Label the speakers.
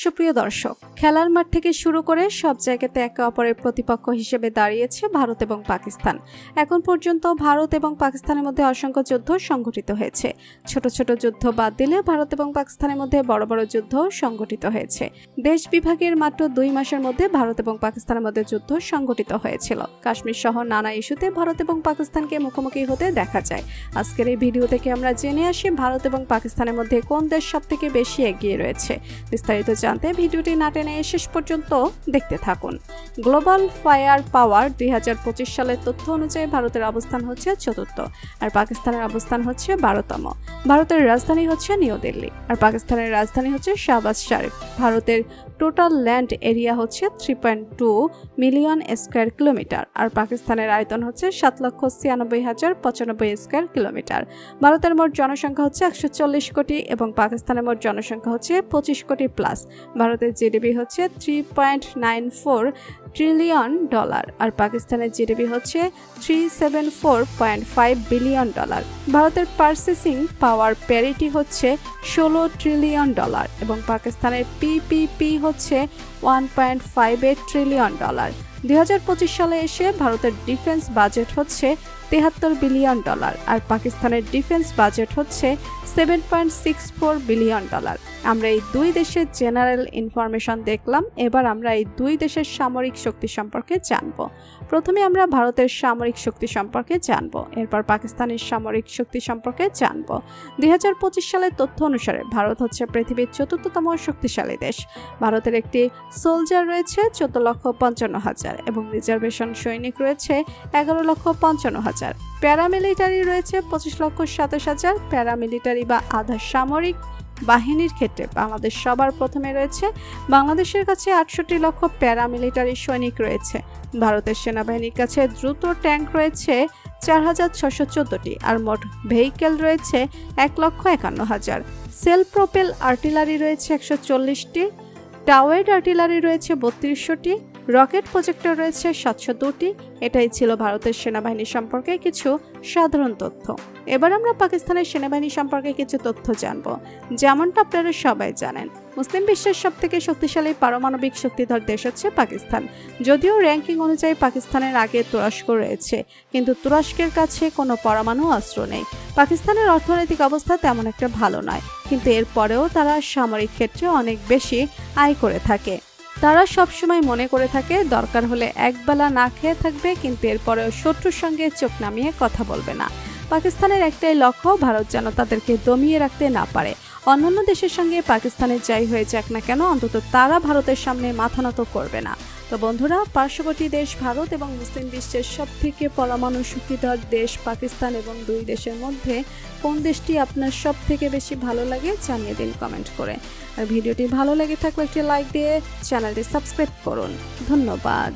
Speaker 1: সুপ্রিয় দর্শক, খেলার মাঠ থেকে শুরু করে সব জায়গাতে একে অপরের প্রতিপক্ষ হিসেবে দাঁড়িয়েছে ভারত এবং পাকিস্তান। এখন পর্যন্ত ভারত এবং পাকিস্তানের মধ্যে অসংখ্য যুদ্ধ সংঘটিত হয়েছে। ছোট ছোট যুদ্ধ বাদ দিলে ভারত এবং পাকিস্তানের মধ্যে বড় বড় যুদ্ধ সংঘটিত হয়েছে। দেশ বিভাগের মাত্র 2 মাসের মধ্যে ভারত এবং পাকিস্তানের মধ্যে যুদ্ধ সংঘটিত হয়েছিল। কাশ্মীর সহ নানা ইস্যুতে ভারত এবং পাকিস্তানকে মুখোমুখি হতে দেখা যায়। আজকের এই ভিডিও থেকে আমরা জেনে আসি ভারত এবং পাকিস্তানের মধ্যে কোন দেশ সবথেকে বেশি এগিয়ে রয়েছে। বিস্তারিত জানতে ভিডিওটি না টেনে শেষ পর্যন্ত দেখতে থাকুন। গ্লোবাল ফায়ার পাওয়ার 2025 সালের তথ্য অনুযায়ী ভারতের অবস্থান হচ্ছে 4র্থ আর পাকিস্তানের অবস্থান হচ্ছে 12তম। ভারতের রাজধানী হচ্ছে নিউ দিল্লি আর পাকিস্তানের রাজধানী হচ্ছে শাহবাজ শরীফ। ভারতের টোটাল ল্যান্ড এরিয়া হচ্ছে 3.2 মিলিয়ন স্কয়ার কিলোমিটার আর পাকিস্তানের আয়তন হচ্ছে 7,96,095 স্কয়ার কিলোমিটার। ভারতের মোট জনসংখ্যা হচ্ছে 140 কোটি এবং পাকিস্তানের মোট জনসংখ্যা হচ্ছে 25 কোটি প্লাস। ভারতের জিডিপি হচ্ছে $3.94 ট্রিলিয়ন আর পাকিস্তানের জিডিপি হচ্ছে $374.5 বিলিয়ন। ভারতের পারচেসিং পাওয়ার প্যারিটি হচ্ছে $16 ট্রিলিয়ন এবং পাকিস্তানের পিপিপি হচ্ছে $1.58 ট্রিলিয়ন। 2025 সালে এসে ভারতের ডিফেন্স বাজেট হচ্ছে $73 বিলিয়ন আর পাকিস্তানের ডিফেন্স বাজেট হচ্ছে $7.64 বিলিয়ন। আমরা এই দুই দেশের জেনারেল ইনফরমেশন দেখলাম। এবার আমরা এই দুই দেশের সামরিক শক্তি সম্পর্কে জানব। প্রথমে আমরা ভারতের সামরিক শক্তি সম্পর্কে জানব, এরপর পাকিস্তানের সামরিক শক্তি সম্পর্কে জানব। 2025 সালের তথ্য অনুসারে ভারত হচ্ছে পৃথিবীর 4র্থতম শক্তিশালী দেশ। ভারতের একটি সোলজার রয়েছে 14,55,000 এবং রিজার্ভেশন সৈনিক রয়েছে 11,55,000। প্যারামিলিটারি রয়েছে 25,27,000। প্যারামিলিটারি বা আধা সামরিক বাহিনীর ক্ষেত্রে বাংলাদেশ সবার প্রথমে রয়েছে। বাংলাদেশের কাছে 68 লক্ষ প্যারামিলিটারি সৈনিক রয়েছে। ভারতের সেনাবাহিনীর কাছে দ্রুত ট্যাঙ্ক রয়েছে 4,614টি আর মোট ভেহিকেল রয়েছে 1,51,000। সেলফ প্রোপেল আর্টিলারি রয়েছে 140টি, টাওয়ার্ড আর্টিলারি রয়েছে 32টি, রকেট প্রজেক্টর রয়েছে 702টি। এটাই ছিল ভারতের সেনাবাহিনী সম্পর্কে কিছু সাধারণ তথ্য। এবার আমরা পাকিস্তানের সেনাবাহিনী সম্পর্কে কিছু তথ্য জানব। যেমনটা আপনারা সবাই জানেন, মুসলিম বিশ্বের সবথেকে শক্তিশালী পারমাণবিক শক্তিধর দেশ হচ্ছে পাকিস্তান। যদিও র্যাঙ্কিং অনুযায়ী পাকিস্তানের আগে তুরস্ক রয়েছে, কিন্তু তুরস্কের কাছে কোনো পরমাণু অস্ত্র নেই। পাকিস্তানের অর্থনৈতিক অবস্থা তেমন একটা ভালো নয়, কিন্তু এরপরেও তারা সামরিক ক্ষেত্রে অনেক বেশি আয় করে থাকে। তারা সবসময় মনে করে থাকে দরকার হলে একবেলা না খেয়ে থাকবে, কিন্তু এরপরেও শত্রুর সঙ্গে চোখ নামিয়ে কথা বলবে না। পাকিস্তানের একটাই লক্ষ্য, ভারত যেন তাদেরকে দমিয়ে রাখতে না পারে। অন্যান্য দেশের সঙ্গে পাকিস্তানের যাই হয়ে যাক না কেন, অন্তত তারা ভারতের সামনে মাথা নত করবে না। তো বন্ধুরা, পার্শ্ববর্তী দেশ ভারত এবং মুসলিম বিশ্বের সবথেকে পরমাণু শক্তিধর দেশ পাকিস্তান এবং দুই দেশের মধ্যে কোন দেশটি আপনার সব থেকে বেশি ভালো লাগে জানিয়ে দিন কমেন্ট করে। আর ভিডিওটি ভালো লেগে থাকলে একটি লাইক দিয়ে চ্যানেলটি সাবস্ক্রাইব করুন। ধন্যবাদ।